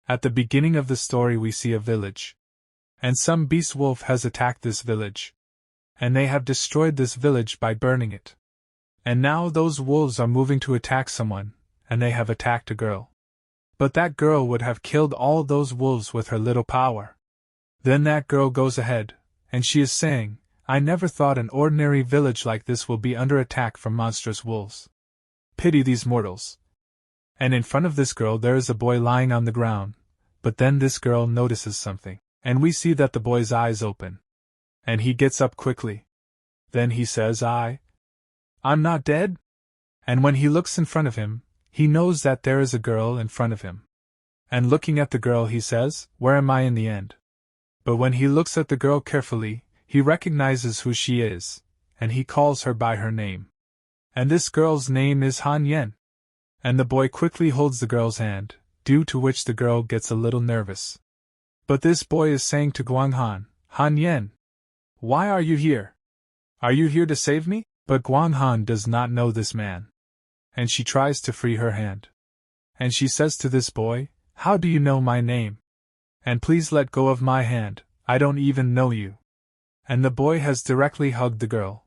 At the beginning of the story we see a village. And some beast wolf has attacked this village. And they have destroyed this village by burning it. And now those wolves are moving to attack someone, and they have attacked a girl. But that girl would have killed all those wolves with her little power. Then that girl goes ahead, and she is saying, I never thought an ordinary village like this will be under attack from monstrous wolves. Pity these mortals. And in front of this girl there is a boy lying on the ground, but then this girl notices something, and we see that the boy's eyes open. And he gets up quickly. Then he says, I'm not dead? And when he looks in front of him, he knows that there is a girl in front of him. And looking at the girl he says, where am I in the end? But when he looks at the girl carefully, he recognizes who she is, and he calls her by her name. And this girl's name is Han Yen. And the boy quickly holds the girl's hand, due to which the girl gets a little nervous. But this boy is saying to Guanghan, Han Yen, why are you here? Are you here to save me? But Guanghan does not know this man. And she tries to free her hand. And she says to this boy, how do you know my name? And please let go of my hand, I don't even know you. And the boy has directly hugged the girl.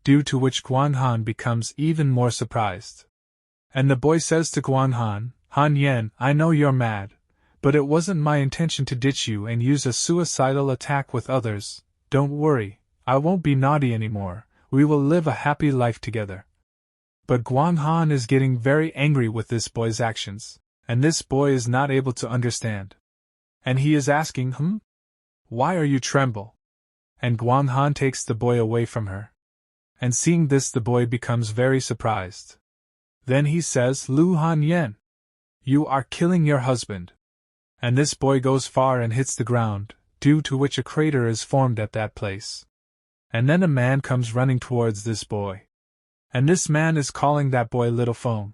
Due to which Guanghan becomes even more surprised. And the boy says to Guanghan, Han Yen, I know you're mad, but it wasn't my intention to ditch you and use a suicidal attack with others. Don't worry, I won't be naughty anymore, we will live a happy life together. But Guanghan is getting very angry with this boy's actions, and this boy is not able to understand. And he is asking, why are you tremble? And Guanghan takes the boy away from her. And seeing this the boy becomes very surprised. Then he says, Lu Han Yen, you are killing your husband. And this boy goes far and hits the ground, due to which a crater is formed at that place. And then a man comes running towards this boy. And this man is calling that boy Little Feng.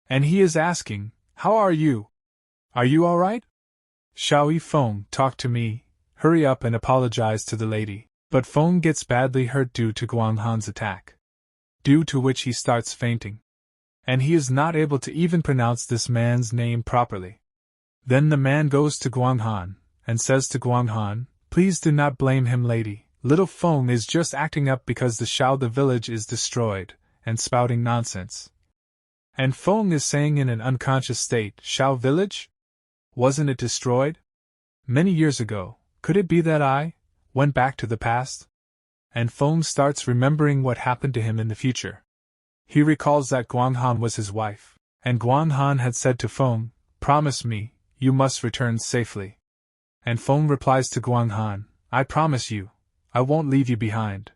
And he is asking, how are you? Are you alright? Xiao Yifeng, talk to me, hurry up and apologize to the lady. But Feng gets badly hurt due to Guanghan's attack. Due to which he starts fainting. And he is not able to even pronounce this man's name properly. Then the man goes to Guanghan, and says to Guanghan, please do not blame him, lady. Little Feng is just acting up because the village is destroyed, and spouting nonsense. And Feng is saying in an unconscious state, Xiao village? Wasn't it destroyed? Many years ago, could it be that I went back to the past? And Feng starts remembering what happened to him in the future. He recalls that Guanghan was his wife, and Guanghan had said to Feng, promise me, you must return safely. And Feng replies to Guanghan, I promise you, I won't leave you behind.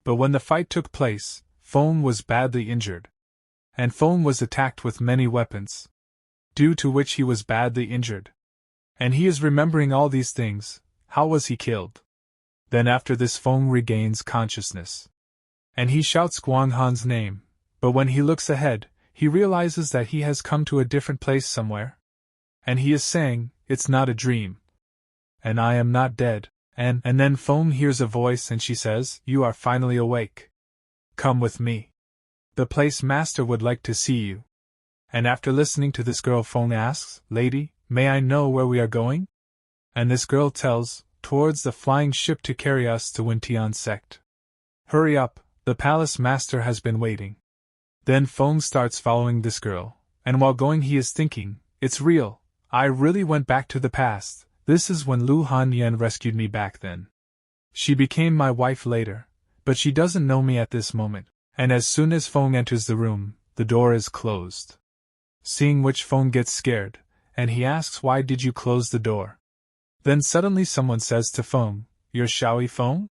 But when the fight took place, Feng was badly injured. And Feng was attacked with many weapons. Due to which he was badly injured. And he is remembering all these things. How was he killed? Then after this Feng regains consciousness. And he shouts Guanghan's name, but when he looks ahead, he realizes that he has come to a different place somewhere. And he is saying, it's not a dream. And I am not dead. And then Feng hears a voice and she says, you are finally awake. Come with me. The place master would like to see you. And after listening to this girl, Feng asks, lady, may I know where we are going? And this girl tells, towards the flying ship to carry us to Wintian's sect. Hurry up, the palace master has been waiting. Then Feng starts following this girl, and while going he is thinking, it's real, I really went back to the past, this is when Lu Han Yen rescued me back then. She became my wife later, but she doesn't know me at this moment, and as soon as Feng enters the room, the door is closed. Seeing which Feng gets scared, and he asks why did you close the door? Then suddenly someone says to Feng, you're Xiao Yifeng?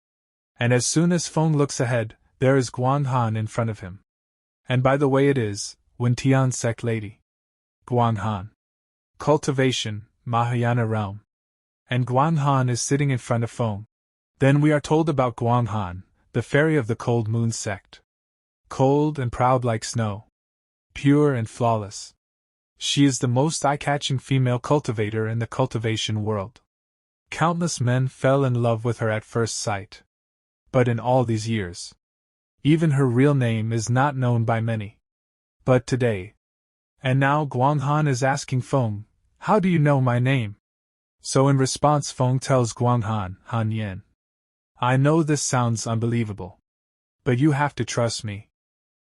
And as soon as Feng looks ahead, there is Guanghan in front of him. And by the way it is, Wintian sect lady. Guanghan. Cultivation, Mahayana realm. And Guanghan is sitting in front of Feng. Then we are told about Guanghan, the fairy of the cold moon sect. Cold and proud like snow. Pure and flawless. She is the most eye-catching female cultivator in the cultivation world. Countless men fell in love with her at first sight. But in all these years, even her real name is not known by many. But today. And now Guanghan is asking Feng, How do you know my name? So in response Feng tells Guanghan, Han Yen. I know this sounds unbelievable. But you have to trust me.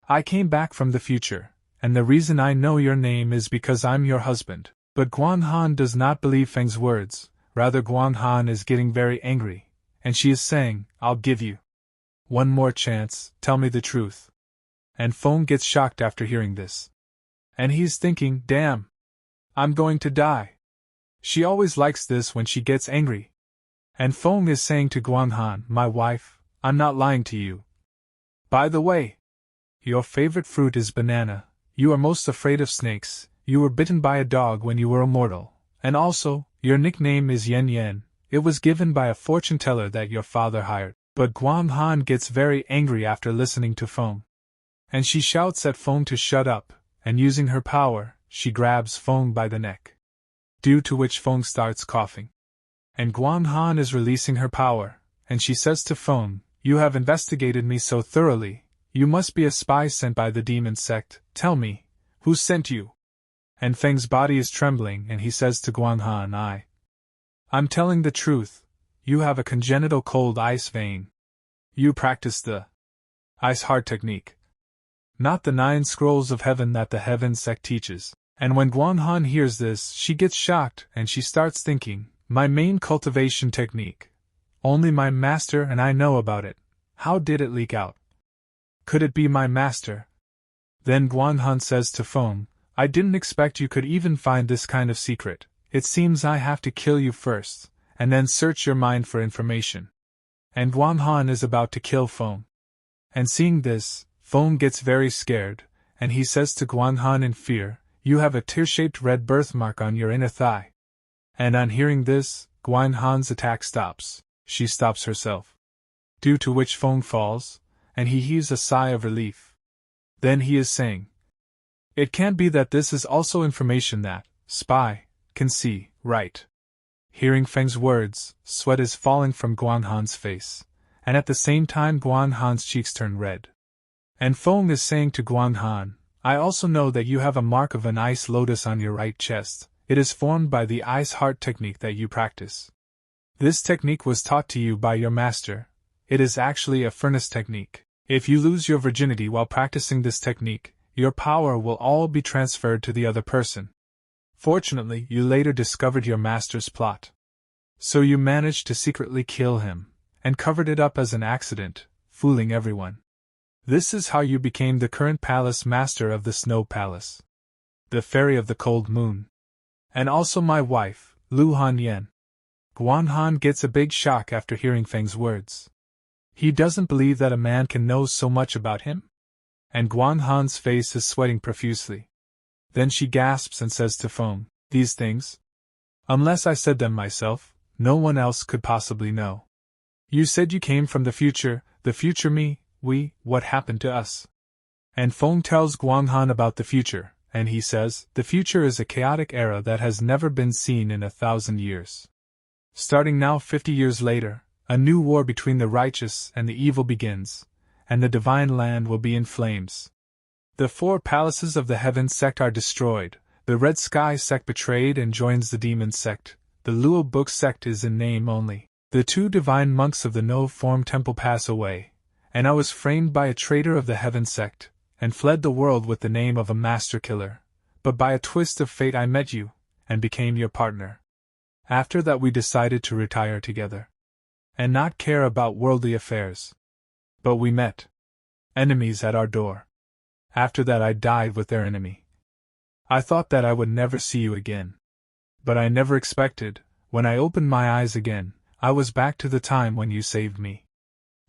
I came back from the future, and the reason I know your name is because I'm your husband. But Guanghan does not believe Feng's words, rather Guanghan is getting very angry, and she is saying, I'll give you one more chance, tell me the truth. And Feng gets shocked after hearing this. And he's thinking, damn, I'm going to die. She always likes this when she gets angry. And Feng is saying to Guanghan, my wife, I'm not lying to you. By the way, your favorite fruit is banana, you are most afraid of snakes, you were bitten by a dog when you were a mortal, and also, your nickname is Yen Yen, it was given by a fortune teller that your father hired. But Guanghan gets very angry after listening to Feng. And she shouts at Feng to shut up, and using her power, she grabs Feng by the neck. Due to which Feng starts coughing. And Guanghan is releasing her power, and she says to Feng, you have investigated me so thoroughly, you must be a spy sent by the demon sect, tell me, who sent you? And Feng's body is trembling and he says to Guanghan, I'm telling the truth, you have a congenital cold ice vein. You practice the ice heart technique. Not the 9 scrolls of heaven that the heaven sect teaches. And when Guanghan hears this, she gets shocked and she starts thinking, my main cultivation technique. Only my master and I know about it. How did it leak out? Could it be my master? Then Guanghan says to Feng, I didn't expect you could even find this kind of secret. It seems I have to kill you first, and then search your mind for information. And Guanghan is about to kill Feng. And seeing this, Feng gets very scared, and he says to Guanghan in fear, you have a tear-shaped red birthmark on your inner thigh. And on hearing this, Guanghan's attack stops. She stops herself. Due to which Feng falls, and he heaves a sigh of relief. Then he is saying, it can't be that this is also information that, spy, can see, right? Hearing Feng's words, sweat is falling from Guanghan's face, and at the same time Guanghan's cheeks turn red. And Feng is saying to Guanghan, I also know that you have a mark of an ice lotus on your right chest. It is formed by the ice heart technique that you practice. This technique was taught to you by your master. It is actually a furnace technique. If you lose your virginity while practicing this technique, your power will all be transferred to the other person. Fortunately, you later discovered your master's plot. So you managed to secretly kill him, and covered it up as an accident, fooling everyone. This is how you became the current palace master of the Snow Palace. The Fairy of the Cold Moon. And also my wife, Lu Han Yen. Guanghan gets a big shock after hearing Feng's words. He doesn't believe that a man can know so much about him. And Guanghan's face is sweating profusely. Then she gasps and says to Feng, these things? Unless I said them myself, no one else could possibly know. You said you came from the future me, we, what happened to us? And Feng tells Guanghan about the future, and he says, the future is a chaotic era that has never been seen in 1,000 years. Starting now 50 years later, a new war between the righteous and the evil begins, and the divine land will be in flames. The 4 palaces of the heaven sect are destroyed, the Red Sky sect betrayed and joins the demon sect, the Luo Book sect is in name only, the 2 divine monks of the No Form temple pass away, and I was framed by a traitor of the heaven sect, and fled the world with the name of a master killer, but by a twist of fate I met you, and became your partner. After that we decided to retire together, and not care about worldly affairs. But we met. Enemies at our door. After that I died with their enemy. I thought that I would never see you again. But I never expected, when I opened my eyes again, I was back to the time when you saved me.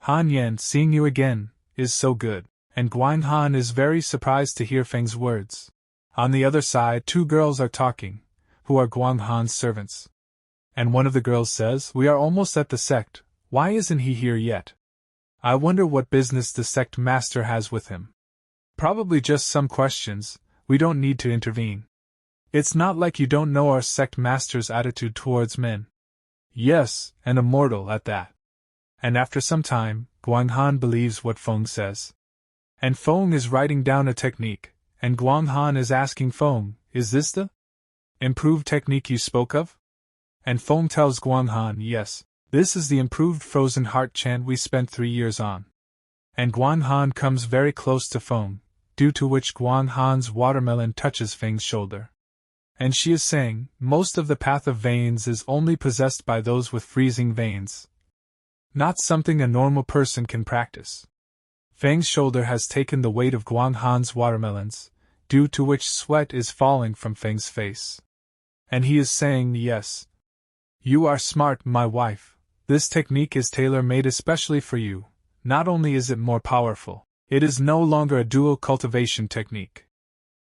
Han Yen, seeing you again, is so good, and Guanghan is very surprised to hear Feng's words. On the other side 2 girls are talking, who are Guanghan's servants. And one of the girls says, we are almost at the sect, why isn't he here yet? I wonder what business the sect master has with him. Probably just some questions, we don't need to intervene. It's not like you don't know our sect master's attitude towards men. Yes, and a mortal at that. And after some time, Guanghan believes what Feng says. And Feng is writing down a technique, and Guanghan is asking Feng, is this the Improved technique you spoke of? And Feng tells Guanghan, yes, this is the improved frozen heart chant we spent 3 years on. And Guanghan comes very close to Feng, due to which Guanghan's watermelon touches Feng's shoulder. And she is saying, most of the path of veins is only possessed by those with freezing veins. Not something a normal person can practice. Feng's shoulder has taken the weight of Guanghan's watermelons, due to which sweat is falling from Feng's face. And he is saying, yes. You are smart, my wife. This technique is tailor-made especially for you. Not only is it more powerful, it is no longer a dual-cultivation technique.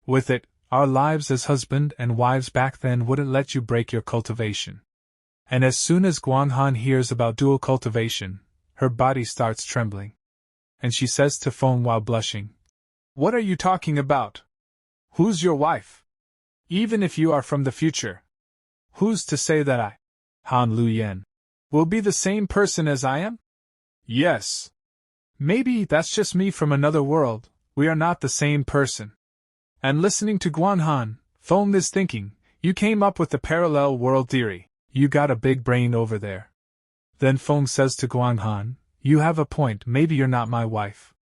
With it, our lives as husband and wives back then wouldn't let you break your cultivation. And as soon as Guanghan hears about dual cultivation, her body starts trembling. And she says to Feng while blushing, "What are you talking about? Who's your wife? Even if you are from the future, who's to say that I, Han Luyen, will be the same person as I am? Yes. Maybe that's just me from another world, we are not the same person." And listening to Guanghan, Feng is thinking, you came up with the parallel world theory, you got a big brain over there. Then Feng says to Guanghan, you have a point, maybe you're not my wife.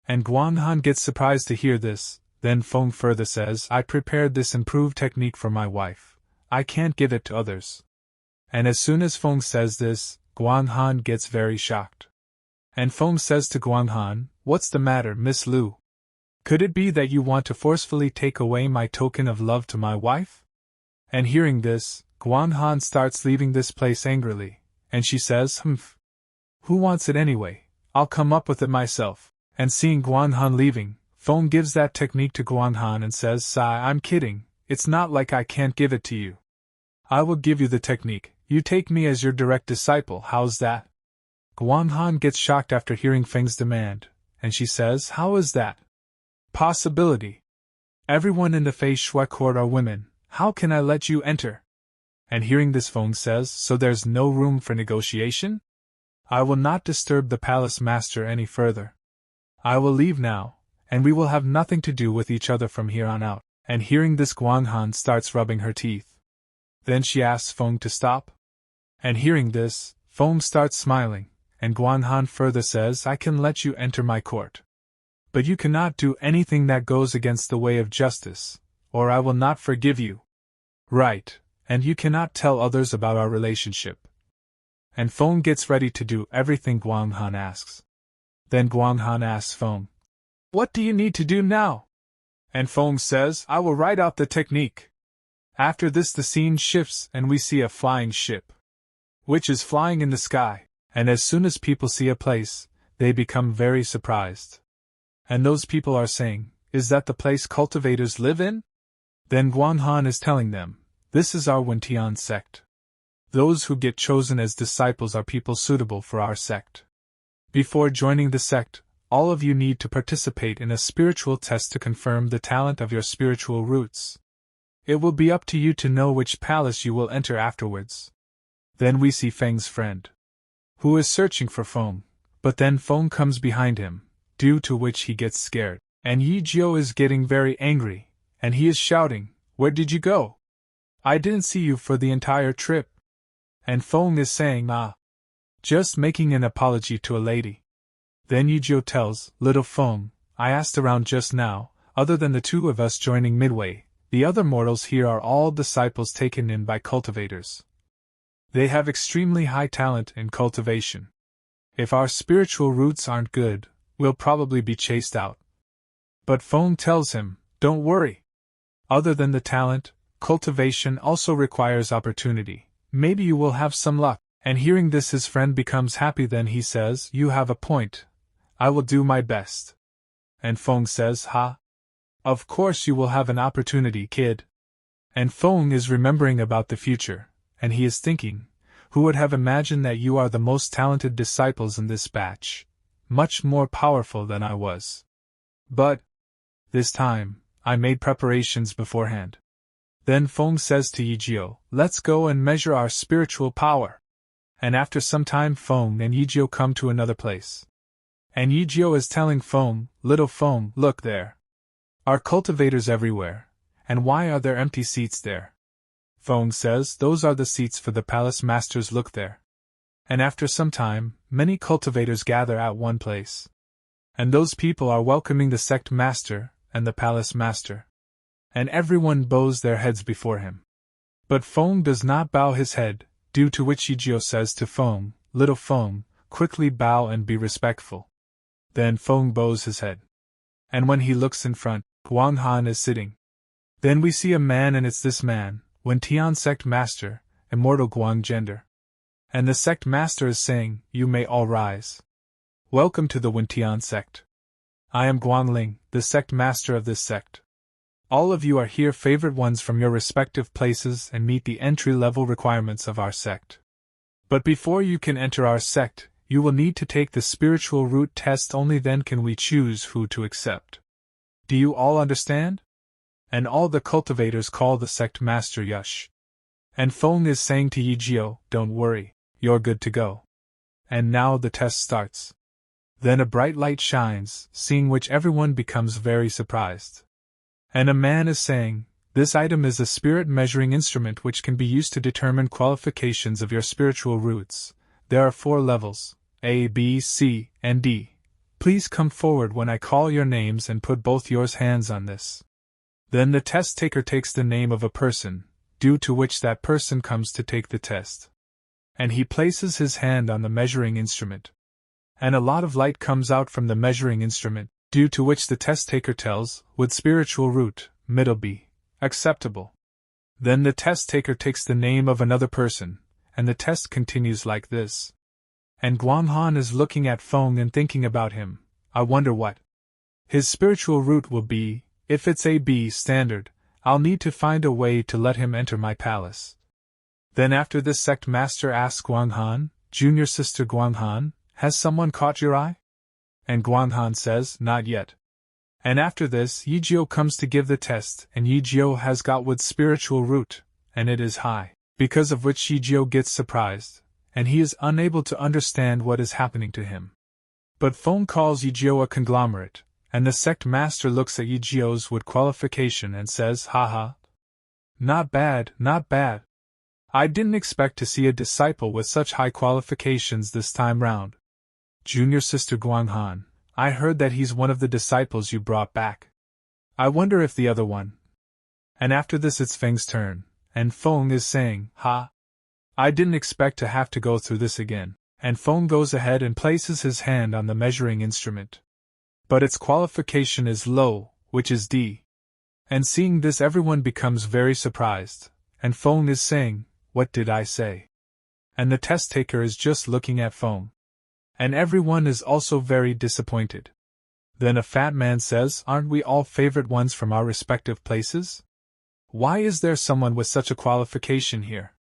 And Guanghan gets surprised to hear this, then Feng further says, I prepared this improved technique for my wife, I can't give it to others. And as soon as Feng says this, Guanghan gets very shocked. And Feng says to Guanghan, what's the matter, Miss Lu? Could it be that you want to forcefully take away my token of love to my wife? And hearing this, Guanghan starts leaving this place angrily, and she says, Humph. Who wants it anyway? I'll come up with it myself. And seeing Guanghan leaving, Feng gives that technique to Guanghan and says, Sai, I'm kidding, it's not like I can't give it to you. I will give you the technique, you take me as your direct disciple, how's that? Guanghan gets shocked after hearing Feng's demand, and she says, how is that? Possibility. Everyone in the Fei Shui court are women, how can I let you enter? And hearing this Feng says, so there's no room for negotiation? I will not disturb the palace master any further. I will leave now, and we will have nothing to do with each other from here on out. And hearing this Guanghan starts rubbing her teeth. Then she asks Feng to stop. And hearing this, Feng starts smiling, and Guanghan further says, I can let you enter my court. But you cannot do anything that goes against the way of justice, or I will not forgive you. Right, and you cannot tell others about our relationship. And Feng gets ready to do everything Guanghan asks. Then Guanghan asks Feng, what do you need to do now? And Feng says, I will write out the technique. After this the scene shifts and we see a flying ship, which is flying in the sky, and as soon as people see a place, they become very surprised. And those people are saying, is that the place cultivators live in? Then Guanghan is telling them, this is our Wentian sect. Those who get chosen as disciples are people suitable for our sect. Before joining the sect, all of you need to participate in a spiritual test to confirm the talent of your spiritual roots. It will be up to you to know which palace you will enter afterwards. Then we see Feng's friend, who is searching for Feng, but then Feng comes behind him, due to which he gets scared, and Yijio is getting very angry, and he is shouting, where did you go? I didn't see you for the entire trip. And Feng is saying, just making an apology to a lady. Then Yijio tells, little Feng, I asked around just now, other than the two of us joining midway, the other mortals here are all disciples taken in by cultivators. They have extremely high talent in cultivation. If our spiritual roots aren't good, we'll probably be chased out. But Feng tells him, don't worry. Other than the talent, cultivation also requires opportunity. Maybe you will have some luck. And hearing this his friend becomes happy, then he says, you have a point. I will do my best. And Feng says, of course you will have an opportunity, kid. And Feng is remembering about the future, and he is thinking, who would have imagined that you are the most talented disciples in this batch, much more powerful than I was. But, this time, I made preparations beforehand. Then Feng says to Yijio, let's go and measure our spiritual power. And after some time Feng and Yijio come to another place. And Yijio is telling Feng, little Feng, look there. Are cultivators everywhere, and why are there empty seats there? Feng says those are the seats for the palace masters, look there. And after some time, many cultivators gather at one place. And those people are welcoming the sect master and the palace master. And everyone bows their heads before him. But Feng does not bow his head, due to which Yijio says to Feng, "Little Feng, quickly bow and be respectful." Then Feng bows his head. And when he looks in front, Guang Han is sitting. Then we see a man, and it's this man, Wen Tian sect master, immortal Guang gender. And the sect master is saying, "You may all rise. Welcome to the Wen Tian sect. I am Guangling, the sect master of this sect. All of you are here, favorite ones from your respective places, and meet the entry-level requirements of our sect. But before you can enter our sect, you will need to take the spiritual root test, only then can we choose who to accept. Do you all understand?" And all the cultivators call the sect master Yush. And Feng is saying to Yijio, "Don't worry, you're good to go." And now the test starts. Then a bright light shines, seeing which everyone becomes very surprised. And a man is saying, "This item is a spirit measuring instrument which can be used to determine qualifications of your spiritual roots. There are 4 levels, A, B, C, and D. Please come forward when I call your names and put both your hands on this." Then the test taker takes the name of a person, due to which that person comes to take the test. And he places his hand on the measuring instrument. And a lot of light comes out from the measuring instrument, due to which the test taker tells, "Would spiritual root, middle be acceptable?" Then the test taker takes the name of another person, and the test continues like this. And Guang Han is looking at Feng and thinking about him. I wonder what his spiritual root will be. If it's AB standard, I'll need to find a way to let him enter my palace. Then after this, sect master asks Guang Han, "Junior sister Guang Han, has someone caught your eye?" And Guang Han says, "Not yet." And after this, Yijio comes to give the test, and Yijio has got with spiritual root, and it is high, because of which Yijio gets surprised, and he is unable to understand what is happening to him. But Feng calls Yijio a conglomerate, and the sect master looks at Yijio's wood qualification and says, "Haha. Not bad, not bad. I didn't expect to see a disciple with such high qualifications this time round. Junior sister Guang Han, I heard that he's one of the disciples you brought back. I wonder if the other one." And after this it's Feng's turn, and Feng is saying, I didn't expect to have to go through this again." And Feng goes ahead and places his hand on the measuring instrument. But its qualification is low, which is D. And seeing this, everyone becomes very surprised, and Feng is saying, "What did I say?" And the test taker is just looking at Feng. And everyone is also very disappointed. Then a fat man says, "Aren't we all favorite ones from our respective places? Why is there someone with such a qualification here?"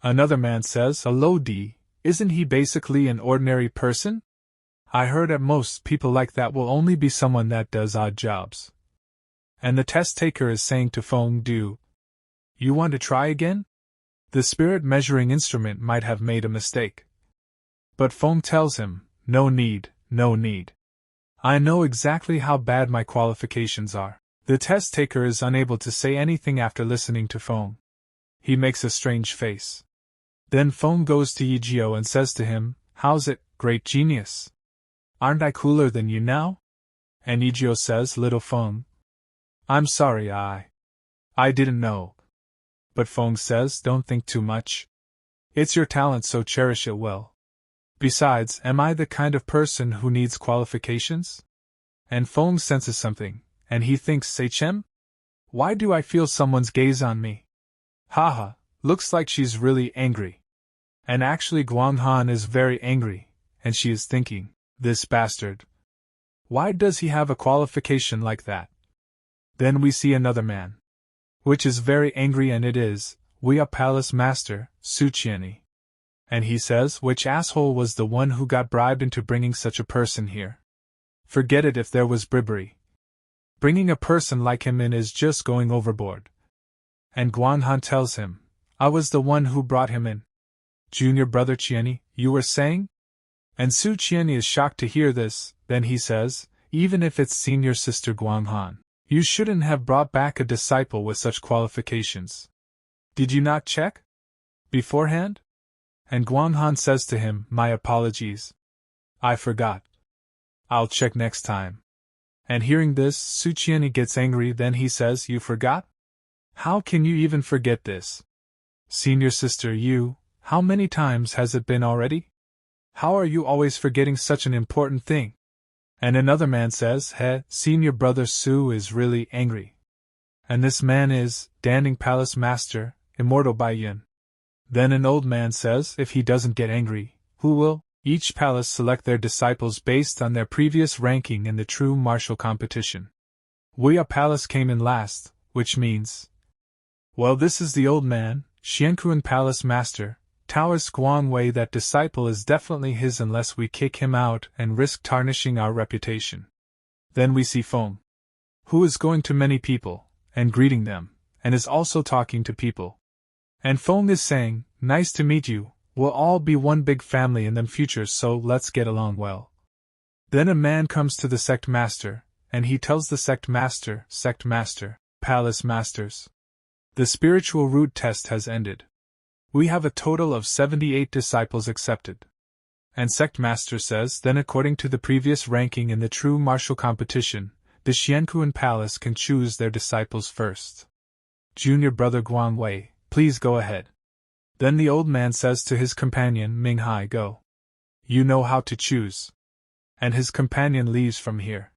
Another man says, "A low D, isn't he basically an ordinary person? I heard at most people like that will only be someone that does odd jobs." And the test taker is saying to Feng, "Do you want to try again? The spirit measuring instrument might have made a mistake." But Feng tells him, "No need, no need. I know exactly how bad my qualifications are." The test taker is unable to say anything after listening to Feng. He makes a strange face. Then Feng goes to Yijio and says to him, "How's it, great genius? Aren't I cooler than you now?" And Yijio says, "Little Feng, I'm sorry, I didn't know." But Feng says, "Don't think too much. It's your talent, so cherish it well. Besides, am I the kind of person who needs qualifications?" And Feng senses something, and he thinks, "Sachem? Why do I feel someone's gaze on me? Haha, looks like she's really angry." And actually Guang Han is very angry, and she is thinking, "This bastard. Why does he have a qualification like that?" Then we see another man, which is very angry, and it is Wuya Palace Master, Suqiani. And he says, "Which asshole was the one who got bribed into bringing such a person here? Forget it if there was bribery. Bringing a person like him in is just going overboard." And Guang Han tells him, "I was the one who brought him in." "Junior brother Qiani, you were saying?" And Su Qiani is shocked to hear this. Then he says, "Even if it's senior sister Guang Han, you shouldn't have brought back a disciple with such qualifications. Did you not check beforehand? And Guanghan says to him, my apologies. I forgot. I'll check next time. And hearing this, Su Qianni gets angry, then he says, you forgot? How can you even forget this? Senior sister, how many times has it been already? How are you always forgetting such an important thing? And another man says, senior brother Su is really angry. And this man is, Danding Palace Master, Immortal Bai Yin. Then an old man says, if he doesn't get angry, who will? Each palace select their disciples based on their previous ranking in the true martial competition. Wuya Palace came in last, which means, well, this is the old man, Xiankuan Palace Master, Taoist Guangwei. That disciple is definitely his unless we kick him out and risk tarnishing our reputation. Then we see Feng, who is going to many people, and greeting them, and is also talking to people. And Feng is saying, nice to meet you, we'll all be one big family in the future, so let's get along well. Then a man comes to the sect master, and he tells the sect master, palace masters, the spiritual root test has ended. We have a total of 78 disciples accepted. And sect master says, then according to the previous ranking in the true martial competition, the Xiankuan Palace can choose their disciples first. Junior brother Guangwei, please go ahead. Then the old man says to his companion Minghai, go. You know how to choose. And his companion leaves from here.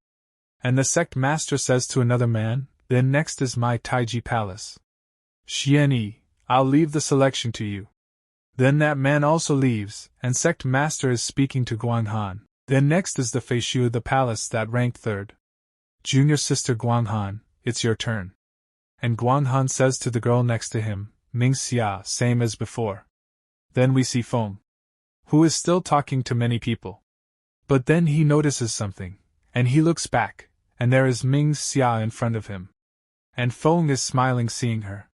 And the sect master says to another man, then next is my Taiji Palace. Xianyi, I'll leave the selection to you. Then that man also leaves, and sect master is speaking to Guanghan. Then next is the Feishu, the palace that ranked third. Junior sister Guanghan, it's your turn. And Guanghan says to the girl next to him, Mingxia, same as before. Then we see Feng, who is still talking to many people. But then he notices something, and he looks back, and there is Mingxia in front of him. And Feng is smiling seeing her.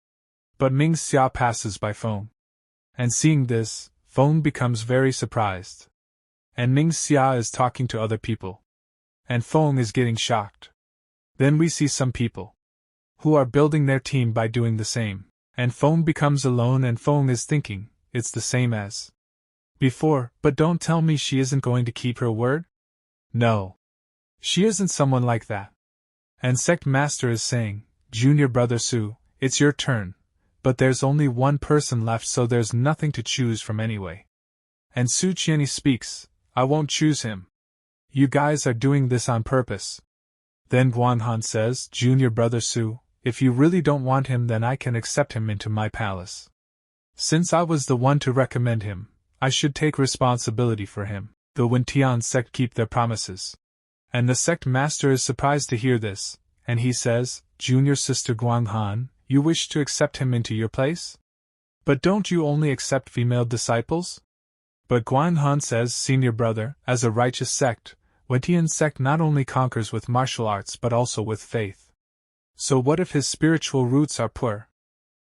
But Mingxia passes by Feng. And seeing this, Feng becomes very surprised. And Mingxia is talking to other people. And Feng is getting shocked. Then we see some people who are building their team by doing the same. And Feng becomes alone, and Feng is thinking, it's the same as before, but don't tell me she isn't going to keep her word? No. She isn't someone like that. And sect master is saying, Junior brother Su, it's your turn. But there's only one person left, so there's nothing to choose from anyway. And Su Qianni speaks, I won't choose him. You guys are doing this on purpose. Then Guanghan says, Junior brother Su, if you really don't want him, then I can accept him into my palace. Since I was the one to recommend him, I should take responsibility for him. The Wentian sect keep their promises. And the sect master is surprised to hear this, and he says, Junior sister Guanghan, you wish to accept him into your place? But don't you only accept female disciples? But Guanghan says, Senior brother, as a righteous sect, Wentian sect not only conquers with martial arts but also with faith. So what if his spiritual roots are poor?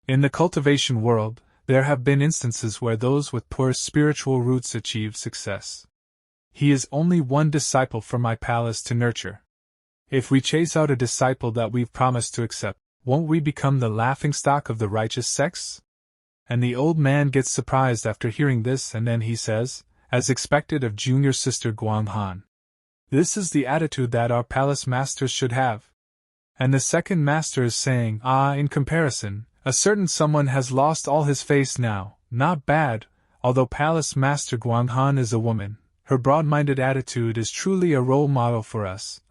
In the cultivation world, there have been instances where those with poor spiritual roots achieve success. He is only one disciple for my palace to nurture. If we chase out a disciple that we've promised to accept, won't we become the laughingstock of the righteous sects? And the old man gets surprised after hearing this, and then he says, as expected of junior sister Guanghan, this is the attitude that our palace masters should have. And the second master is saying, in comparison, a certain someone has lost all his face now, not bad, although palace master Guanghan is a woman, her broad-minded attitude is truly a role model for us.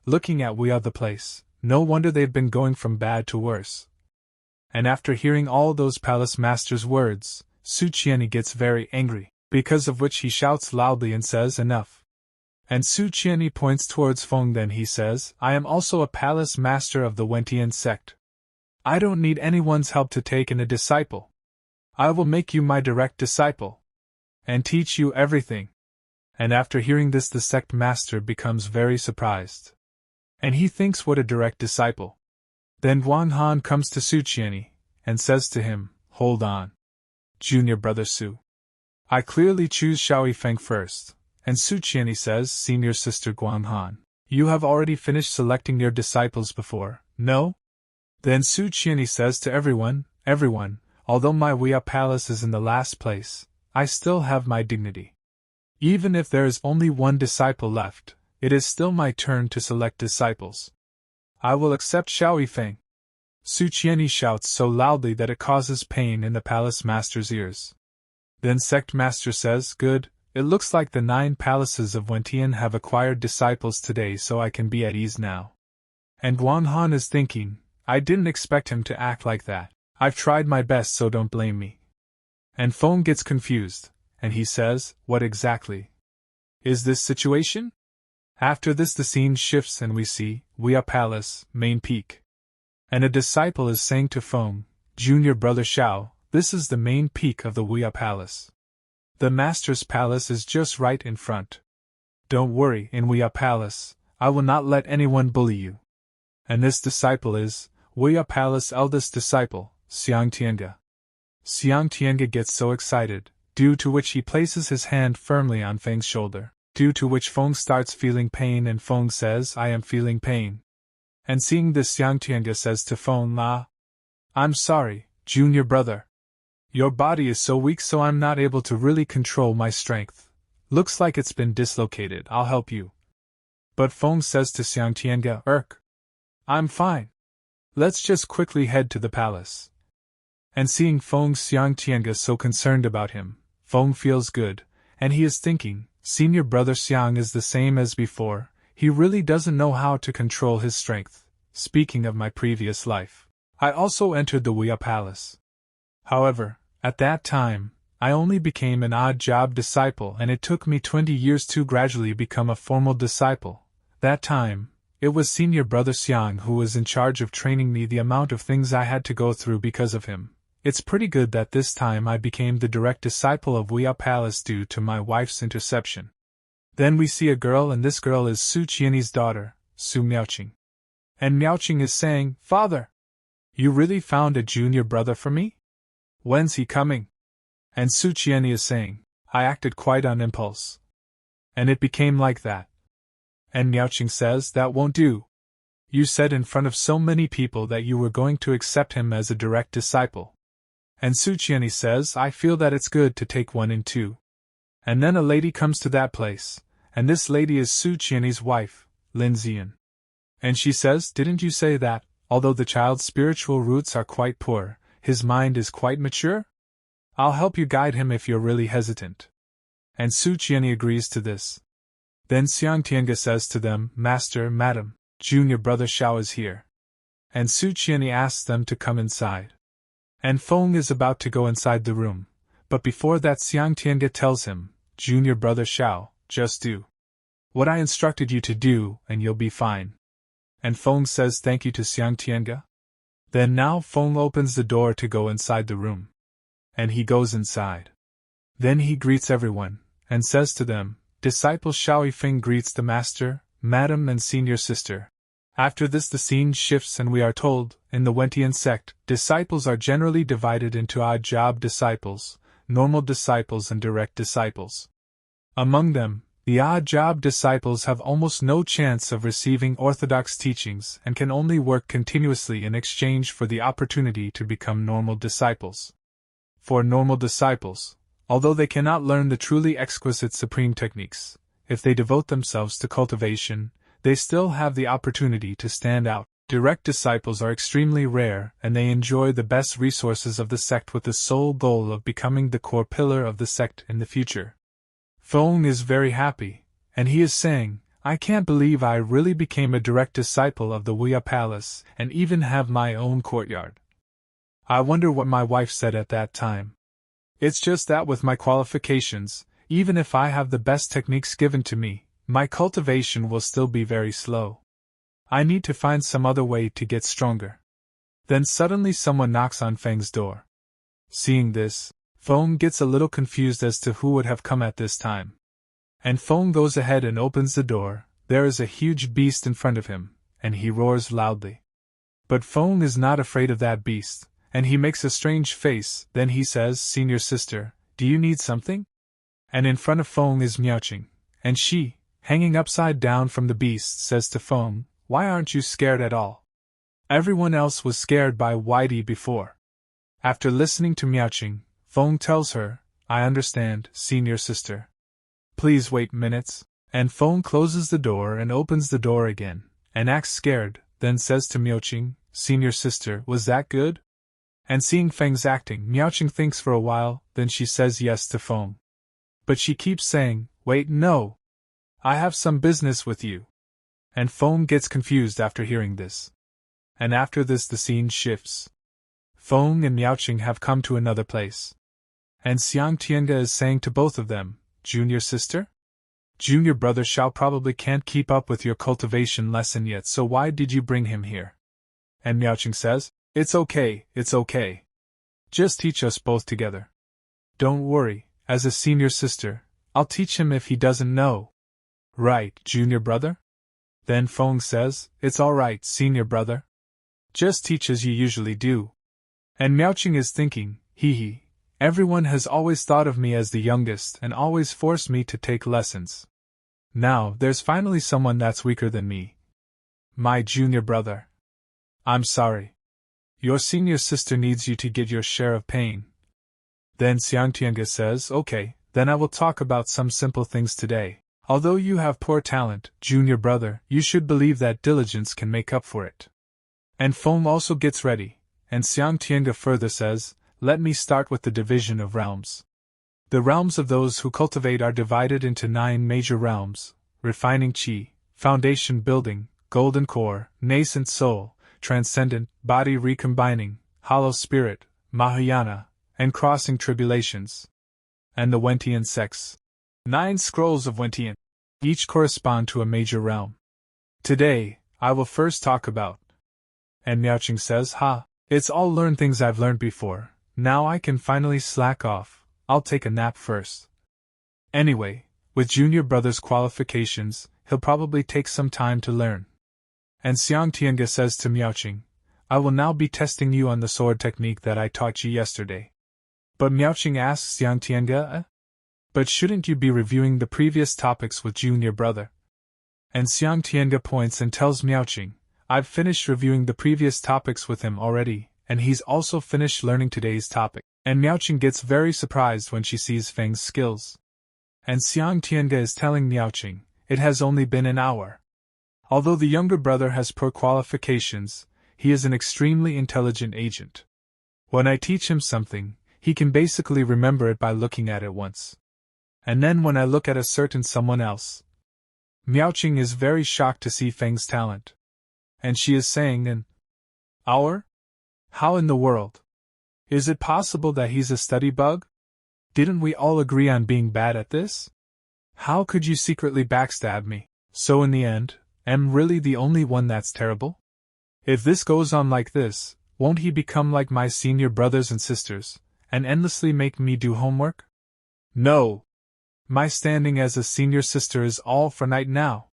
Looking at We Are the Place, no wonder they've been going from bad to worse. And after hearing all those palace masters' words, Su Qianni gets very angry, because of which he shouts loudly and says, enough. And Su Qianni points towards Feng, then he says, I am also a palace master of the Wentian sect. I don't need anyone's help to take in a disciple. I will make you my direct disciple, and teach you everything. And after hearing this, the sect master becomes very surprised. And he thinks, what a direct disciple. Then Guanghan comes to Su Qianni, and says to him, hold on. Junior brother Su. I clearly choose Xiao Yifeng first. And Su Qianni says, Senior sister Guanghan, you have already finished selecting your disciples before, no? Then Su Qianni says to everyone, Although my Wuya Palace is in the last place, I still have my dignity. Even if there is only one disciple left, it is still my turn to select disciples. I will accept Xiao Yifeng. Su Qianyi shouts so loudly that it causes pain in the palace master's ears. Then sect master says, "Good, it looks like the 9 palaces of Wentian have acquired disciples today, so I can be at ease now." And Guan Han is thinking, I didn't expect him to act like that. I've tried my best, so don't blame me. And Feng gets confused, and he says, "What exactly is this situation?" After this the scene shifts and we see Wuya Palace, main peak. And a disciple is saying to Feng, "Junior brother Xiao, this is the main peak of the Wuya Palace. The master's palace is just right in front. Don't worry, in Wuya Palace, I will not let anyone bully you." And this disciple is Wuya Palace eldest disciple, Xiang Tiange. Xiang Tiange gets so excited, due to which he places his hand firmly on Feng's shoulder, due to which Feng starts feeling pain and Feng says, "I am feeling pain." And seeing this, Xiang Tiange says to Feng, "I'm sorry, junior brother. Your body is so weak, so I'm not able to really control my strength. Looks like it's been dislocated, I'll help you." But Feng says to Xiang Tiange, "I'm fine. Let's just quickly head to the palace." And seeing Xiang Tiange so concerned about him, Feng feels good, and he is thinking, senior brother Xiang is the same as before, he really doesn't know how to control his strength. Speaking of my previous life, I also entered the Wuya Palace. However, at that time, I only became an odd job disciple, and it took me 20 years to gradually become a formal disciple. That time, it was senior brother Xiang who was in charge of training me. The amount of things I had to go through because of him. It's pretty good that this time I became the direct disciple of Wuya Palace due to my wife's interception. Then we see a girl, and this girl is Su Qianyi's daughter, Su Miaoqing. And Miaoqing is saying, "Father, you really found a junior brother for me? When's he coming?" And Su Qianyi is saying, "I acted quite on impulse. And it became like that." And Miaoqing says, "That won't do. You said in front of so many people that you were going to accept him as a direct disciple." And Su Qianyi says, "I feel that it's good to take 1 and 2. And then a lady comes to that place, and this lady is Su Qianyi's wife, Lin Zian. And she says, 'Didn't you say that, although the child's spiritual roots are quite poor, his mind is quite mature? I'll help you guide him if you're really hesitant.'" And Su Qianyi agrees to this. Then Xiang Tiange says to them, "Master, Madam, junior brother Xiao is here." And Su Qianyi asks them to come inside. And Feng is about to go inside the room, but before that Xiang Tiange tells him, "Junior brother Xiao, just do what I instructed you to do, and you'll be fine." And Feng says thank you to Xiang Tiange. Then now Feng opens the door to go inside the room. And he goes inside. Then he greets everyone, and says to them, "Disciple Xiao Yifeng greets the master, madam and senior sister." After this the scene shifts and we are told, in the Wentian sect, disciples are generally divided into odd job disciples, normal disciples and direct disciples. Among them, the odd job disciples have almost no chance of receiving orthodox teachings and can only work continuously in exchange for the opportunity to become normal disciples. For normal disciples, although they cannot learn the truly exquisite supreme techniques, if they devote themselves to cultivation, they still have the opportunity to stand out. Direct disciples are extremely rare, and they enjoy the best resources of the sect with the sole goal of becoming the core pillar of the sect in the future. Feng is very happy, and he is saying, "I can't believe I really became a direct disciple of the Wuya Palace, and even have my own courtyard. I wonder what my wife said at that time. It's just that with my qualifications, even if I have the best techniques given to me, my cultivation will still be very slow. I need to find some other way to get stronger." Then suddenly someone knocks on Feng's door. Seeing this, Feng gets a little confused as to who would have come at this time. And Feng goes ahead and opens the door. There is a huge beast in front of him, and he roars loudly. But Feng is not afraid of that beast, and he makes a strange face. Then he says, "Senior sister, do you need something?" And in front of Feng is Miaoqing, and she, hanging upside down from the beast, says to Feng, "Why aren't you scared at all? Everyone else was scared by Whitey before." After listening to Miaoqing, Feng tells her, I understand, senior sister. Please wait minutes. And Feng closes the door and opens the door again, and acts scared, then says to Miaoqing, senior sister, was that good? And seeing Feng's acting, Miaoqing thinks for a while, then she says yes to Feng. But she keeps saying, wait, no. I have some business with you. And Feng gets confused after hearing this. And after this the scene shifts. Feng and Miaoqing have come to another place. And Xiang Tiange is saying to both of them, junior sister? Junior brother Xiao probably can't keep up with your cultivation lesson yet, so why did you bring him here? And Miaoqing says, it's okay. Just teach us both together. Don't worry, as a senior sister, I'll teach him if he doesn't know. Right, junior brother? Then Feng says, it's alright, senior brother. Just teach as you usually do. And Miaoqing is thinking, hee, everyone has always thought of me as the youngest and always forced me to take lessons. Now, there's finally someone that's weaker than me. My junior brother. I'm sorry. Your senior sister needs you to get your share of pain. Then Xiang Tiange says, okay, then I will talk about some simple things today. Although you have poor talent, junior brother, you should believe that diligence can make up for it. And Feng also gets ready, and Xiang Tiange further says, let me start with the division of realms. The realms of those who cultivate are divided into 9 major realms: refining qi, foundation building, golden core, nascent soul, transcendent, body recombining, hollow spirit, Mahayana, and crossing tribulations. And the Wentian sects. 9 scrolls of Wentian. Each correspond to a major realm. Today, I will first talk about. And Miaoqing says, it's all learned things I've learned before, now I can finally slack off, I'll take a nap first. Anyway, with junior brother's qualifications, he'll probably take some time to learn. And Xiang Tiange says to Miaoqing, I will now be testing you on the sword technique that I taught you yesterday. But Miaoqing asks Xiang Tiange, but shouldn't you be reviewing the previous topics with junior brother? And Xiang Tiange points and tells Miaoqing, I've finished reviewing the previous topics with him already, and he's also finished learning today's topic. And Miaoqing gets very surprised when she sees Feng's skills. And Xiang Tiange is telling Miaoqing, it has only been an hour. Although the younger brother has poor qualifications, he is an extremely intelligent agent. When I teach him something, he can basically remember it by looking at it once. And then when I look at a certain someone else. Miaoqing is very shocked to see Feng's talent. And she is saying, an hour? How in the world? Is it possible that he's a study bug? Didn't we all agree on being bad at this? How could you secretly backstab me? So in the end, am really the only one that's terrible? If this goes on like this, won't he become like my senior brothers and sisters, and endlessly make me do homework? No! My standing as a senior sister is all for night now.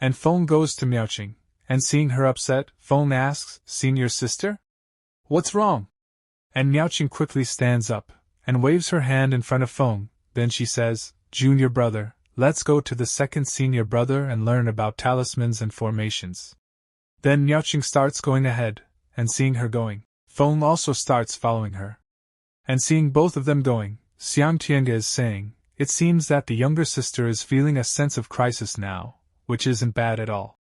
And Feng goes to Miaoqing, and seeing her upset, Feng asks, senior sister? What's wrong? And Miaoqing quickly stands up, and waves her hand in front of Feng, then she says, junior brother, let's go to the second senior brother and learn about talismans and formations. Then Miaoqing starts going ahead, and seeing her going, Feng also starts following her. And seeing both of them going, Xiang Tiange is saying, it seems that the younger sister is feeling a sense of crisis now, which isn't bad at all.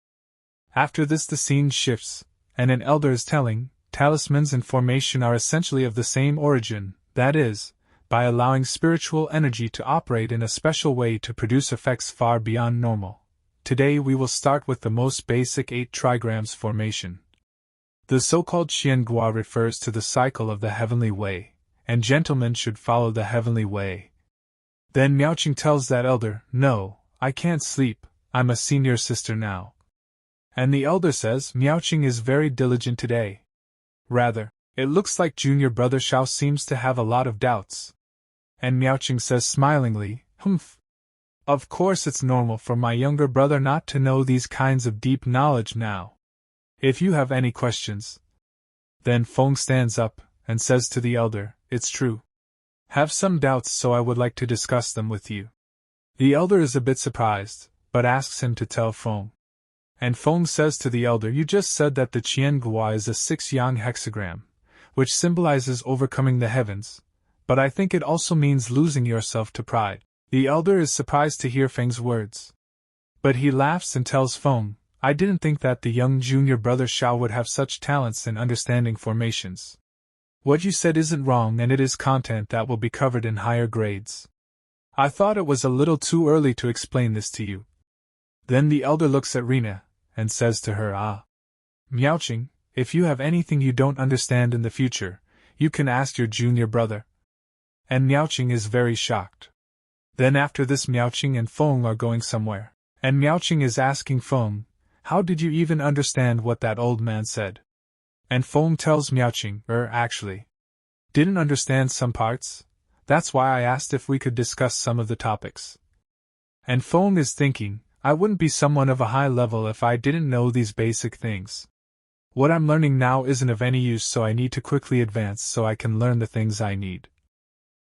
After this the scene shifts, and an elder is telling, talismans and formation are essentially of the same origin, that is, by allowing spiritual energy to operate in a special way to produce effects far beyond normal. Today we will start with the most basic 8 trigrams formation. The so-called Qiangua refers to the cycle of the heavenly way, and gentlemen should follow the heavenly way. Then Miaoqing tells that elder, no, I can't sleep, I'm a senior sister now. And the elder says Miaoqing is very diligent today. Rather, it looks like junior brother Xiao seems to have a lot of doubts. And Miaoqing says smilingly, humph. Of course it's normal for my younger brother not to know these kinds of deep knowledge now. If you have any questions. Then Feng stands up, and says to the elder, it's true. Have some doubts, so I would like to discuss them with you. The elder is a bit surprised, but asks him to tell Feng. And Feng says to the elder, you just said that the Qiangua is a 6-yang hexagram. which symbolizes overcoming the heavens, but I think it also means losing yourself to pride. The elder is surprised to hear Feng's words. But he laughs and tells Feng, I didn't think that the young junior brother Xiao would have such talents in understanding formations. What you said isn't wrong, and it is content that will be covered in higher grades. I thought it was a little too early to explain this to you. Then the elder looks at Rina, and says to her, Miaoqing, if you have anything you don't understand in the future, you can ask your junior brother. And Miaoqing is very shocked. Then after this Miaoqing and Feng are going somewhere, and Miaoqing is asking Feng, how did you even understand what that old man said? And Feng tells Miaoqing, actually, didn't understand some parts, that's why I asked if we could discuss some of the topics. And Feng is thinking, I wouldn't be someone of a high level if I didn't know these basic things. What I'm learning now isn't of any use, so I need to quickly advance so I can learn the things I need.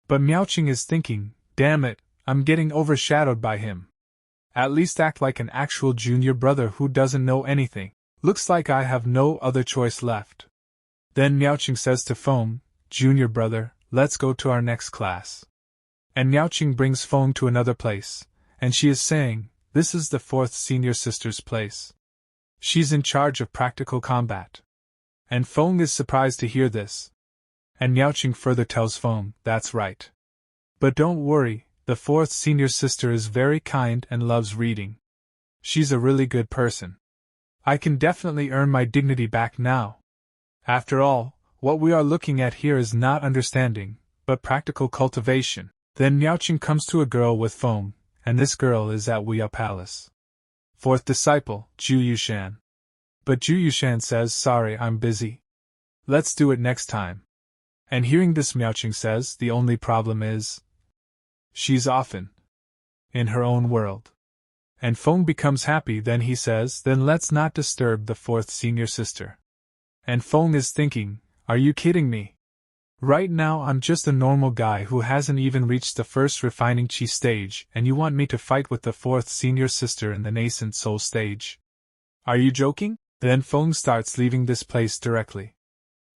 But Miaoqing is thinking, damn it, I'm getting overshadowed by him. At least act like an actual junior brother who doesn't know anything. Looks like I have no other choice left. Then Miaoqing says to Feng, junior brother, let's go to our next class. And Miaoqing brings Feng to another place, and she is saying, this is the 4th senior sister's place. She's in charge of practical combat. And Feng is surprised to hear this. And Miaoqing further tells Feng, that's right. But don't worry, the 4th senior sister is very kind and loves reading. She's a really good person. I can definitely earn my dignity back now. After all, what we are looking at here is not understanding, but practical cultivation. Then Miaoqing comes to a girl with Feng, and this girl is at Wuya Palace. 4th disciple, Zhu Yushan. But Zhu Yushan says, sorry, I'm busy. Let's do it next time. And hearing this, Miaoqing says, the only problem is, she's often in her own world. And Feng becomes happy. Then he says, then let's not disturb the 4th senior sister. And Feng is thinking, are you kidding me? Right now I'm just a normal guy who hasn't even reached the first refining chi stage, and you want me to fight with the 4th senior sister in the nascent soul stage? Are you joking? Then Feng starts leaving this place directly.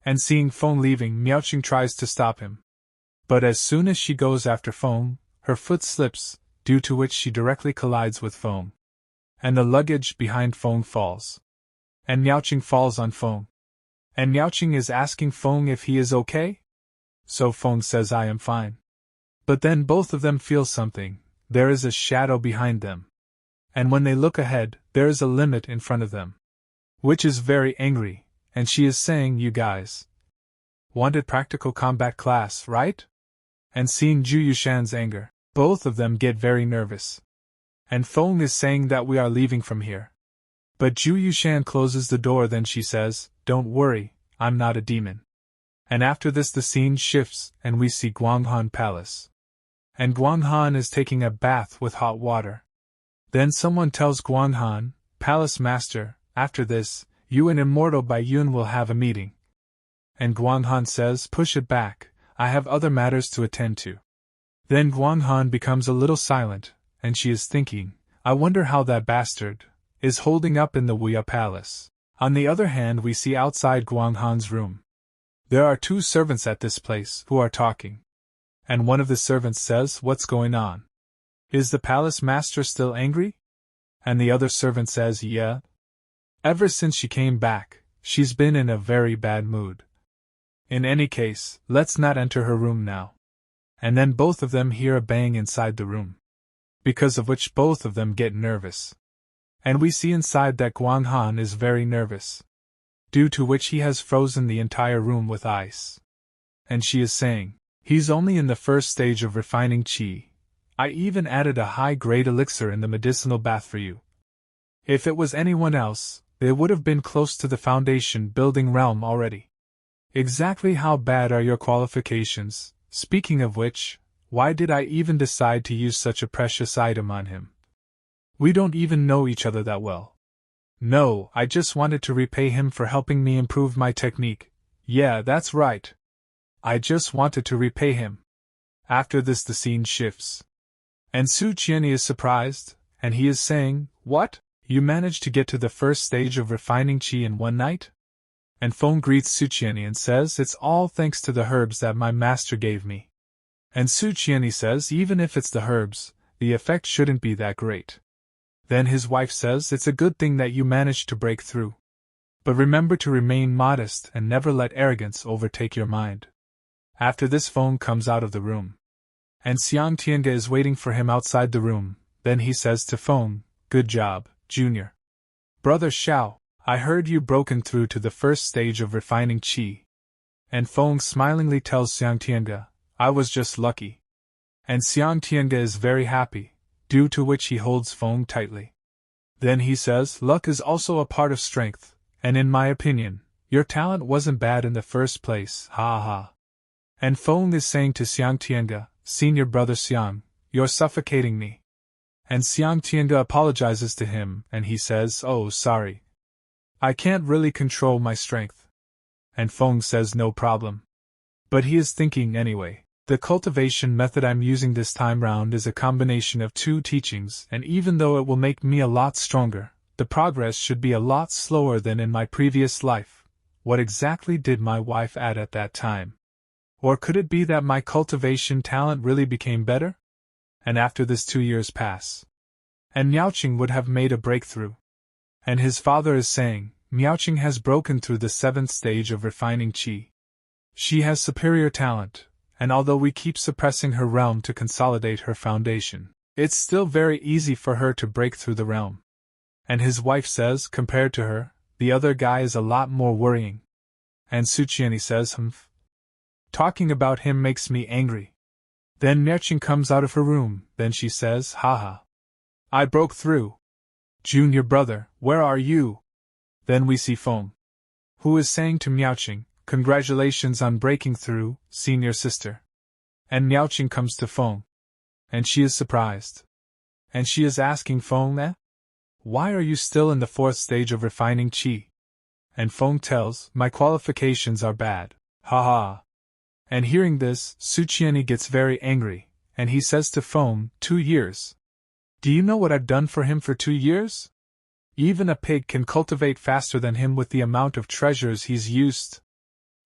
And seeing Feng leaving, Miaoqing tries to stop him. But as soon as she goes after Feng, her foot slips, due to which she directly collides with Feng. And the luggage behind Feng falls. And Miaoqing falls on Feng. And Miaoqing is asking Feng if he is okay? So Feng says, I am fine. But then both of them feel something. There is a shadow behind them. And when they look ahead, there is a limit in front of them. Which is very angry, and she is saying, you guys wanted practical combat class, right? And seeing Zhu Yushan's anger, both of them get very nervous. And Feng is saying that we are leaving from here. But Zhu Yushan closes the door. Then she says, don't worry, I'm not a demon. And after this the scene shifts, and we see Guanghan Palace. And Guanghan is taking a bath with hot water. Then someone tells Guanghan, Palace Master, after this, you and Immortal Bai Yun will have a meeting. And Guanghan says, push it back, I have other matters to attend to. Then Guanghan becomes a little silent, and she is thinking, I wonder how that bastard is holding up in the Wuya Palace. On the other hand, we see outside Guanghan's room. There are 2 servants at this place who are talking. And one of the servants says, what's going on? Is the palace master still angry? And the other servant says, yeah. Ever since she came back, she's been in a very bad mood. In any case, let's not enter her room now. And then both of them hear a bang inside the room. Because of which both of them get nervous. And we see inside that Guanghan is very nervous. Due to which he has frozen the entire room with ice. And she is saying, he's only in the first stage of refining chi. I even added a high-grade elixir in the medicinal bath for you. If it was anyone else, they would have been close to the foundation building realm already. Exactly how bad are your qualifications? Speaking of which, why did I even decide to use such a precious item on him? We don't even know each other that well. No, I just wanted to repay him for helping me improve my technique. Yeah, that's right. I just wanted to repay him. After this the scene shifts. And Su Qian is surprised, and he is saying, what? You managed to get to the first stage of refining chi in one night? And Feng greets Suqiani and says it's all thanks to the herbs that my master gave me. And Suqiani says even if it's the herbs, the effect shouldn't be that great. Then his wife says it's a good thing that you managed to break through. But remember to remain modest and never let arrogance overtake your mind. After this, Feng comes out of the room. And Xiang Tiange is waiting for him outside the room. Then he says to Feng, "Good job, Junior. Brother Xiao, I heard you broken through to the first stage of refining qi." And Feng smilingly tells Xiang Tiange, "I was just lucky." And Xiang Tiange is very happy, due to which he holds Feng tightly. Then he says, "Luck is also a part of strength, and in my opinion, your talent wasn't bad in the first place, ha ha." And Feng is saying to Xiang Tiange, "Senior brother Xiang, you're suffocating me." And Xiang Tiange apologizes to him, and he says, "Oh, sorry. I can't really control my strength." And Feng says no problem. But he is thinking anyway. The cultivation method I'm using this time round is a combination of two teachings, and even though it will make me a lot stronger, the progress should be a lot slower than in my previous life. What exactly did my wife add at that time? Or could it be that my cultivation talent really became better? And after this 2 years pass, and Miaoqing would have made a breakthrough. And his father is saying, Miaoqing has broken through the 7th stage of refining qi. She has superior talent, and although we keep suppressing her realm to consolidate her foundation, it's still very easy for her to break through the realm. And his wife says, compared to her, the other guy is a lot more worrying. And Suqiani says, talking about him makes me angry. Then Miaoqing comes out of her room, then she says, haha. I broke through. Junior brother, where are you? Then we see Feng, who is saying to Miaoqing, congratulations on breaking through, senior sister. And Miaoqing comes to Feng, and she is surprised. And she is asking Feng, why are you still in the 4th stage of refining qi? And Feng tells, my qualifications are bad, haha. And hearing this, Suqiani gets very angry, and he says to Feng, 2 years. Do you know what I've done for him for 2 years? Even a pig can cultivate faster than him with the amount of treasures he's used.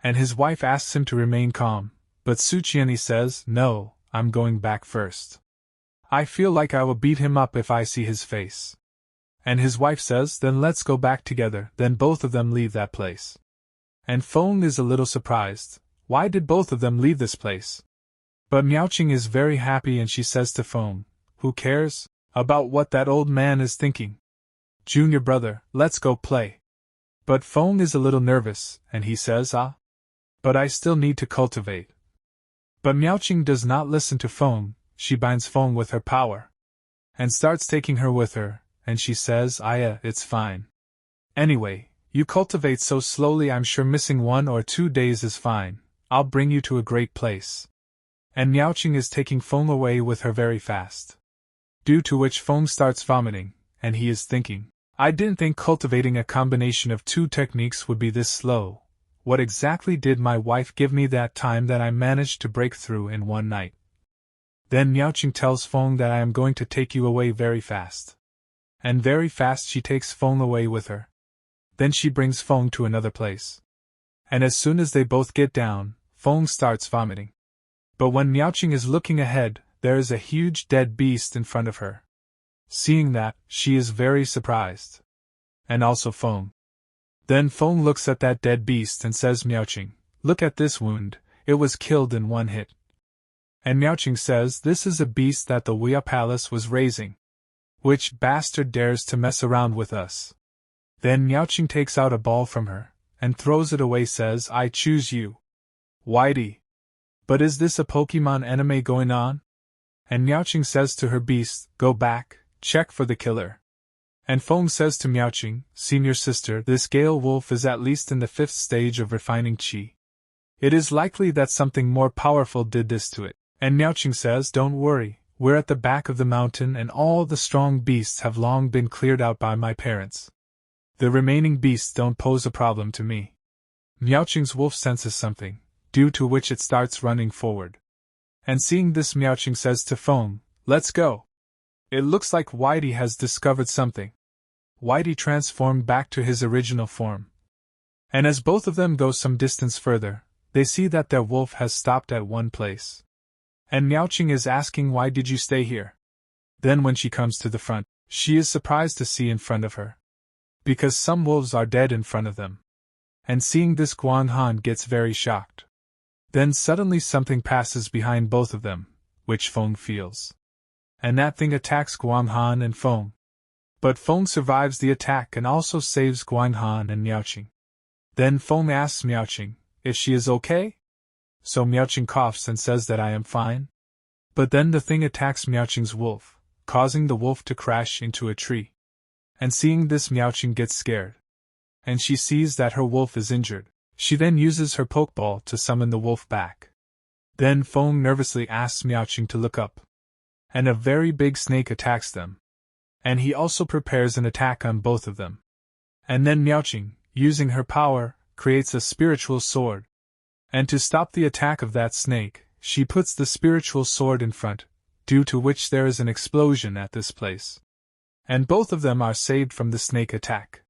And his wife asks him to remain calm, but Suqiani says, no, I'm going back first. I feel like I will beat him up if I see his face. And his wife says, then let's go back together. Then both of them leave that place. And Feng is a little surprised. Why did both of them leave this place? But Miaoqing is very happy and she says to Feng, who cares about what that old man is thinking? Junior brother, let's go play. But Feng is a little nervous, and he says, but I still need to cultivate. But Miaoqing does not listen to Feng. She binds Feng with her power, and starts taking her with her, and she says, it's fine. Anyway, you cultivate so slowly I'm sure missing 1 or 2 days is fine. I'll bring you to a great place. And Miaoqing is taking Feng away with her very fast. Due to which Feng starts vomiting, and he is thinking, I didn't think cultivating a combination of 2 techniques would be this slow. What exactly did my wife give me that time that I managed to break through in 1 night? Then Miaoqing tells Feng that I am going to take you away very fast. And very fast she takes Feng away with her. Then she brings Feng to another place. And as soon as they both get down, Feng starts vomiting. But when Miaoqing is looking ahead, there is a huge dead beast in front of her. Seeing that, she is very surprised. And also Feng. Then Feng looks at that dead beast and says, Miaoqing, look at this wound, it was killed in 1 hit. And Miaoqing says, this is a beast that the Wuya Palace was raising. Which bastard dares to mess around with us? Then Miaoqing takes out a ball from her, and throws it away, says, I choose you. Whitey. But is this a Pokemon anime going on? And Miaoqing says to her beast, go back, check for the killer. And Feng says to Miaoqing, senior sister, this Gale Wolf is at least in the 5th stage of refining qi. It is likely that something more powerful did this to it. And Miaoqing says, don't worry, we're at the back of the mountain and all the strong beasts have long been cleared out by my parents. The remaining beasts don't pose a problem to me. Miaoqing's wolf senses something, due to which it starts running forward. And seeing this, Miaoqing says to Feng, let's go. It looks like Whitey has discovered something. Whitey transformed back to his original form. And as both of them go some distance further, they see that their wolf has stopped at one place. And Miaoqing is asking, why did you stay here? Then when she comes to the front, she is surprised to see in front of her, because some wolves are dead in front of them. And seeing this, Guang Han gets very shocked. Then suddenly something passes behind both of them, which Feng feels. And that thing attacks Guang Han and Feng. But Feng survives the attack and also saves Guang Han and Miaoqing. Then Feng asks Miaoqing if she is okay? So Miaoqing coughs and says that I am fine. But then the thing attacks Miaoqing's wolf, causing the wolf to crash into a tree. And seeing this, Miaoqing gets scared. And she sees that her wolf is injured. She then uses her pokeball to summon the wolf back. Then Feng nervously asks Miaoqing to look up. And a very big snake attacks them. And he also prepares an attack on both of them. And then Miaoqing, using her power, creates a spiritual sword. And to stop the attack of that snake, she puts the spiritual sword in front, due to which there is an explosion at this place. And both of them are saved from the snake attack.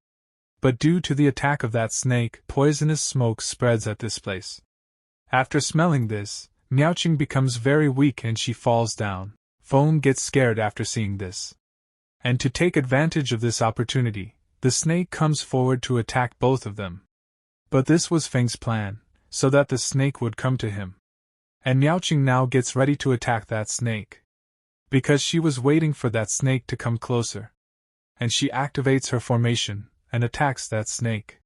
But due to the attack of that snake, poisonous smoke spreads at this place. After smelling this, Miaoqing becomes very weak and she falls down. Feng gets scared after seeing this. And to take advantage of this opportunity, the snake comes forward to attack both of them. But this was Feng's plan, so that the snake would come to him. And Miaoqing now gets ready to attack that snake, because she was waiting for that snake to come closer. And she activates her formation and attacks that snake,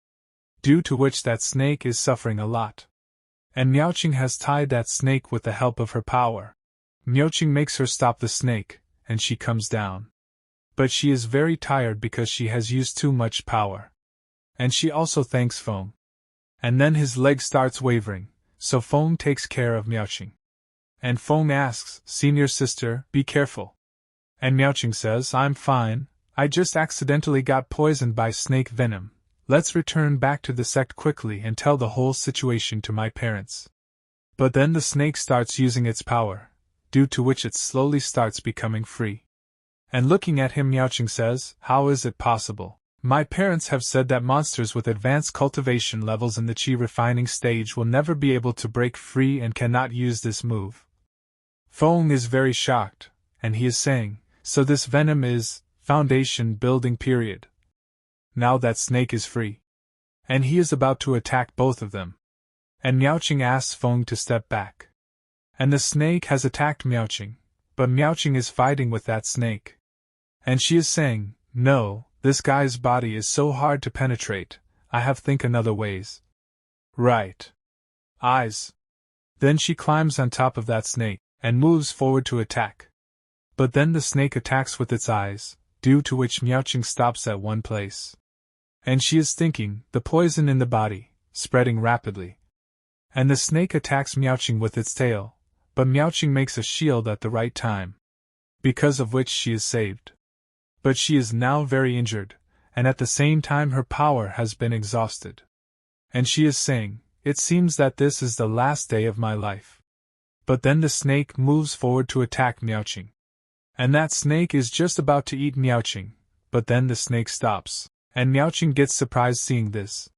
due to which that snake is suffering a lot. And Miaoqing has tied that snake with the help of her power. Miaoqing makes her stop the snake, and she comes down. But she is very tired because she has used too much power. And she also thanks Feng. And then his leg starts wavering, so Feng takes care of Miaoqing. And Feng asks, "Senior sister, be careful." And Miaoqing says, "I'm fine, I just accidentally got poisoned by snake venom. Let's return back to the sect quickly and tell the whole situation to my parents." But then the snake starts using its power, due to which it slowly starts becoming free. And looking at him, Miaoqing says, "How is it possible? My parents have said that monsters with advanced cultivation levels in the chi refining stage will never be able to break free and cannot use this move." Feng is very shocked, and he is saying, "So this venom is foundation building period. Now that snake is free." And he is about to attack both of them. And Miaoqing asks Feng to step back. And the snake has attacked Miaoqing, but Miaoqing is fighting with that snake. And she is saying, "No, this guy's body is so hard to penetrate, I have think another ways." Right. Eyes. Then she climbs on top of that snake, and moves forward to attack. But then the snake attacks with its eyes, due to which Miaoqing stops at one place. And she is thinking, the poison in the body, spreading rapidly. And the snake attacks Miaoqing with its tail, but Miaoqing makes a shield at the right time, because of which she is saved. But she is now very injured, and at the same time her power has been exhausted. And she is saying, "It seems that this is the last day of my life." But then the snake moves forward to attack Miaoqing. And that snake is just about to eat Miaoqing, but then the snake stops, and Miaoqing gets surprised seeing this.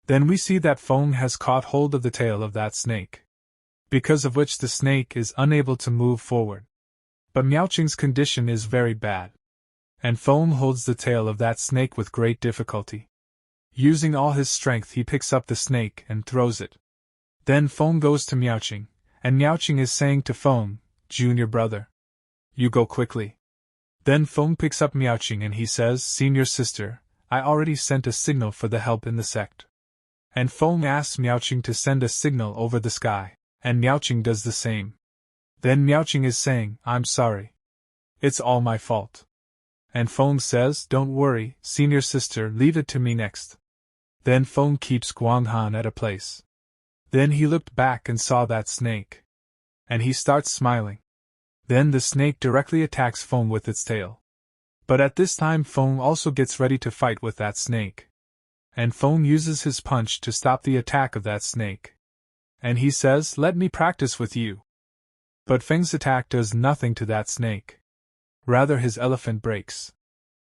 Then we see that Feng has caught hold of the tail of that snake, because of which the snake is unable to move forward. But Miaoqing's condition is very bad. And Feng holds the tail of that snake with great difficulty. Using all his strength, he picks up the snake and throws it. Then Feng goes to Miaoqing, and Miaoqing is saying to Feng, "Junior brother, you go quickly." Then Feng picks up Miaoqing and he says, "Senior sister, I already sent a signal for the help in the sect." And Feng asks Miaoqing to send a signal over the sky, and Miaoqing does the same. Then Miaoqing is saying, "I'm sorry. It's all my fault." And Feng says, "Don't worry, senior sister, leave it to me next." Then Feng keeps Guang Han at a place. Then he looked back and saw that snake. And he starts smiling. Then the snake directly attacks Feng with its tail. But at this time Feng also gets ready to fight with that snake. And Feng uses his punch to stop the attack of that snake. And he says, "Let me practice with you." But Feng's attack does nothing to that snake. Rather, his elephant breaks.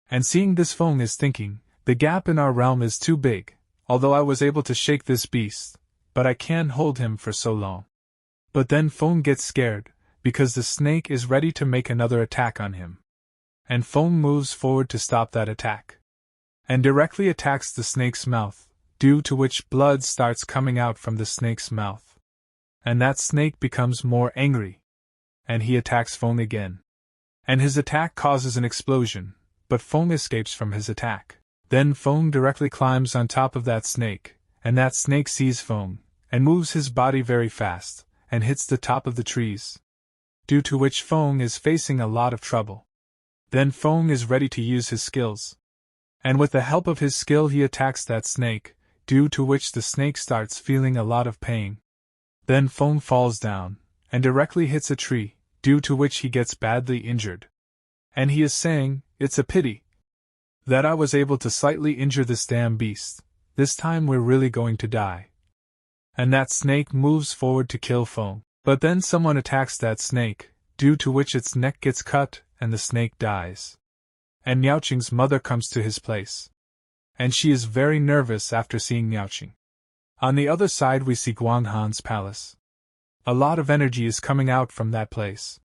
And seeing this, Feng is thinking, the gap in our realm is too big, although I was able to shake this beast, but I can't hold him for so long. But then Feng gets scared, because the snake is ready to make another attack on him. And Feng moves forward to stop that attack. And directly attacks the snake's mouth, due to which blood starts coming out from the snake's mouth. And that snake becomes more angry. And he attacks Feng again. And his attack causes an explosion, but Feng escapes from his attack. Then Feng directly climbs on top of that snake, and that snake sees Feng, and moves his body very fast, and hits the top of the trees. Due to which Feng is facing a lot of trouble. Then Feng is ready to use his skills. And with the help of his skill he attacks that snake, due to which the snake starts feeling a lot of pain. Then Feng falls down, and directly hits a tree, due to which he gets badly injured. And he is saying, "It's a pity that I was able to slightly injure this damn beast. This time we're really going to die." And that snake moves forward to kill Feng. But then someone attacks that snake, due to which its neck gets cut, and the snake dies. And Miaoqing's mother comes to his place. And she is very nervous after seeing Miaoqing. On the other side we see Guanghan's palace. A lot of energy is coming out from that place.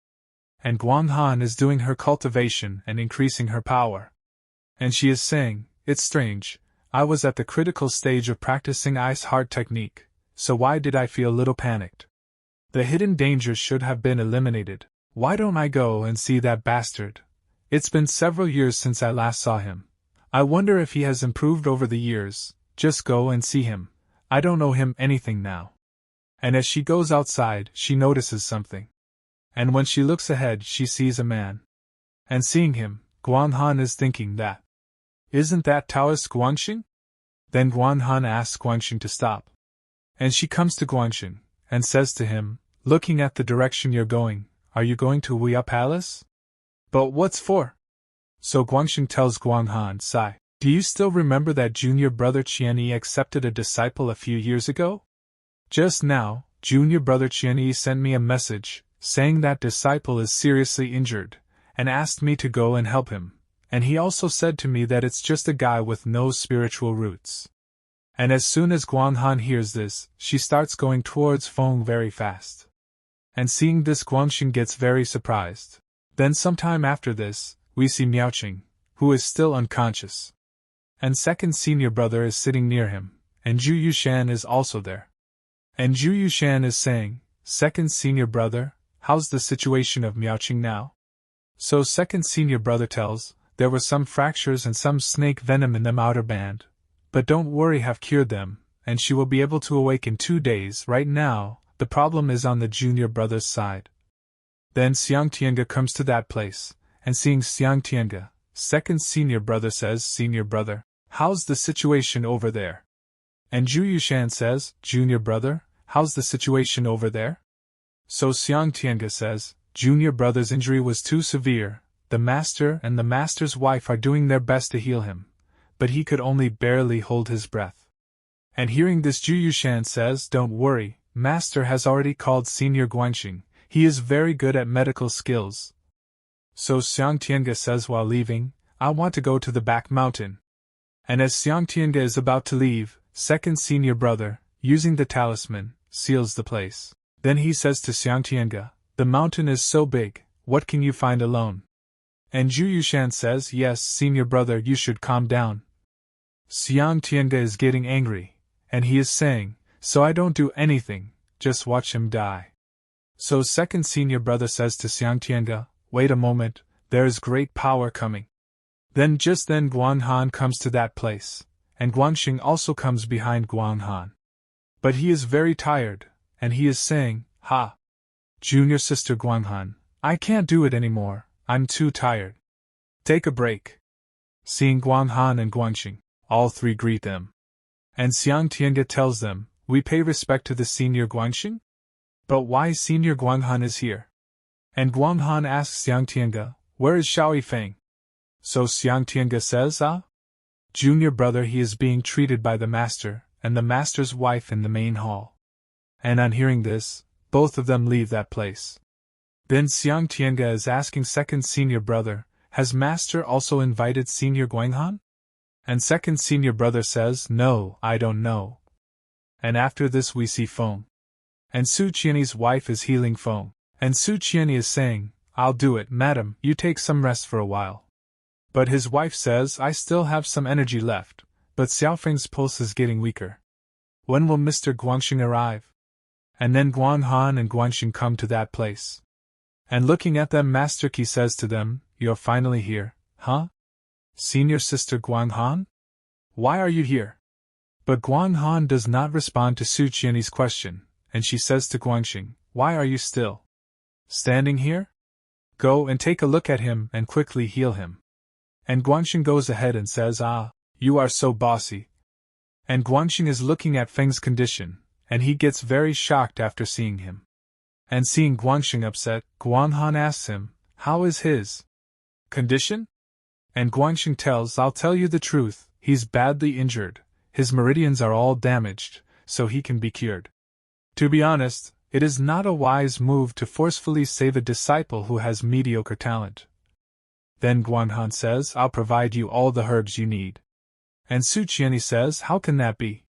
And Guanghan is doing her cultivation and increasing her power. And she is saying, "It's strange, I was at the critical stage of practicing ice heart technique, so why did I feel a little panicked? The hidden dangers should have been eliminated. Why don't I go and see that bastard? It's been several years since I last saw him. I wonder if he has improved over the years. Just go and see him. I don't know him anything now." And as she goes outside, she notices something. And when she looks ahead, she sees a man. And seeing him, Guanghan is thinking that, "Isn't that Taoist Guangxing?" Then Guanghan asks Guangxing to stop. And she comes to Guangxing, and says to him, looking at the direction you're going, "Are you going to Wuya Palace?" "But what's for?" So Guangxing tells Guanghan, "Sai, do you still remember that junior brother Qianyi accepted a disciple a few years ago? Just now, junior brother Qianyi sent me a message, saying that disciple is seriously injured, and asked me to go and help him, and he also said to me that it's just a guy with no spiritual roots." And as soon as Guanghan hears this, she starts going towards Feng very fast. And seeing this, Guangxing gets very surprised. Then sometime after this, we see Miaoqing, who is still unconscious. And second senior brother is sitting near him, and Zhu Yushan is also there. And Zhu Yushan is saying, "Second senior brother, how's the situation of Miaoqing now?" So second senior brother tells, "There were some fractures and some snake venom in them outer band. But don't worry, have cured them, and she will be able to awake in 2 days. Right now, the problem is on the junior brother's side." Then Xiang Tiange comes to that place, and seeing Xiang Tiange, second senior brother says, "Senior brother, how's the situation over there?" And Zhu Yushan says, "Junior brother, how's the situation over there?" So Xiang Tiange says, "Junior brother's injury was too severe, the master and the master's wife are doing their best to heal him, but he could only barely hold his breath." And hearing this, Zhu Yushan says, "Don't worry, master has already called Senior Guangxing, he is very good at medical skills." So Xiang Tiange says while leaving, "I want to go to the back mountain." And as Xiang Tiange is about to leave, second senior brother, using the talisman, seals the place. Then he says to Xiang Tiange, "The mountain is so big, what can you find alone?" And Zhu Yushan says, "Yes, senior brother, you should calm down." Xiang Tiange is getting angry, and he is saying, "So I don't do anything, just watch him die." So second senior brother says to Xiang Tiange, "Wait a moment, there is great power coming." Then just then Guanghan comes to that place, and Guangxing also comes behind Guanghan. But he is very tired, and he is saying, "Ha! Junior sister Guanghan, I can't do it anymore, I'm too tired. Take a break." Seeing Guanghan and Guangxing, all three greet them. And Xiang Tiange tells them, "We pay respect to the senior Guangxing? But why senior Guanghan is here?" And Guanghan asks Xiang Tiange, "Where is Xiao Yifeng?" So Xiang Tiange says, "Junior brother, he is being treated by the master, and the master's wife in the main hall." And on hearing this, both of them leave that place. Then Xiang Tiange is asking second senior brother, "Has master also invited senior Guanghan?" And second senior brother says, no, I don't know. And after this we see foam. And Su Qianni's wife is healing foam. And Su Qianni is saying, I'll do it, madam, you take some rest for a while. But his wife says, I still have some energy left, but Xiao Feng's pulse is getting weaker. When will Mr. Guangxing arrive? And then Guan Han and Guangxing come to that place. And looking at them, Master Qi says to them, you're finally here, huh? Senior sister Guang Han? Why are you here? But Guang Han does not respond to Su Qianni's question, and she says to Guangxing, why are you still standing here? Go and take a look at him and quickly heal him. And Guangxing goes ahead and says, you are so bossy. And Guangxing is looking at Feng's condition, and he gets very shocked after seeing him. And seeing Guangxing upset, Guan Han asks him, how is his condition? And Guangxing tells, I'll tell you the truth, he's badly injured, his meridians are all damaged, so he can be cured. To be honest, it is not a wise move to forcefully save a disciple who has mediocre talent. Then Guan Han says, I'll provide you all the herbs you need. And Su Qianni says, how can that be?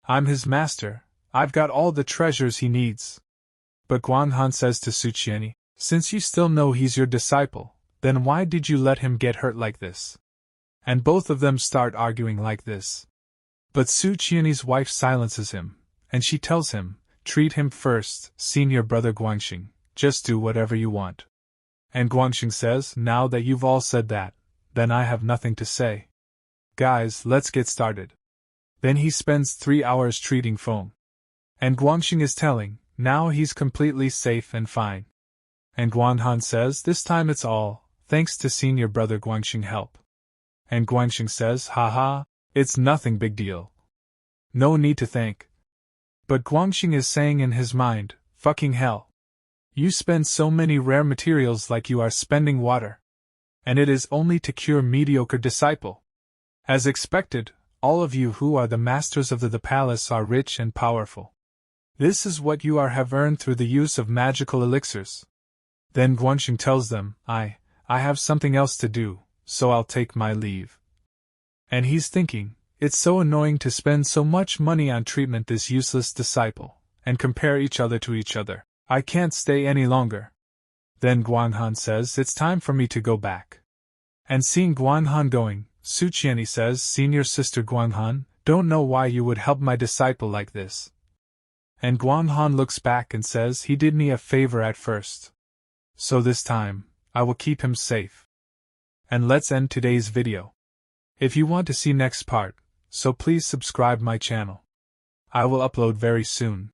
I'm his master, I've got all the treasures he needs. But Guan Han says to Su Qianni, since you still know he's your disciple, then why did you let him get hurt like this? And both of them start arguing like this. But Su Qianni's wife silences him, and she tells him, treat him first, senior brother Guangxing, just do whatever you want. And Guangxing says, now that you've all said that, then I have nothing to say. Guys, let's get started. Then he spends 3 hours treating foam. And Guangxing is telling, now he's completely safe and fine. And Guan Han says, this time it's all thanks to senior brother Guangxing help. And Guangxing says, haha, it's nothing big deal. No need to thank. But Guangxing is saying in his mind, fucking hell. You spend so many rare materials like you are spending water. And it is only to cure mediocre disciple. As expected, all of you who are the masters of the palace are rich and powerful. This is what you have earned through the use of magical elixirs. Then Guangxing tells them, I have something else to do, so I'll take my leave. And he's thinking, it's so annoying to spend so much money on treatment this useless disciple, and compare each other to each other. I can't stay any longer. Then Guan Han says, it's time for me to go back. And seeing Guan Han going, Su Qianni says, senior sister Guan Han, don't know why you would help my disciple like this. And Guan Han looks back and says, he did me a favor at first. So this time, I will keep him safe. And let's end today's video. If you want to see next part, so please subscribe my channel. I will upload very soon.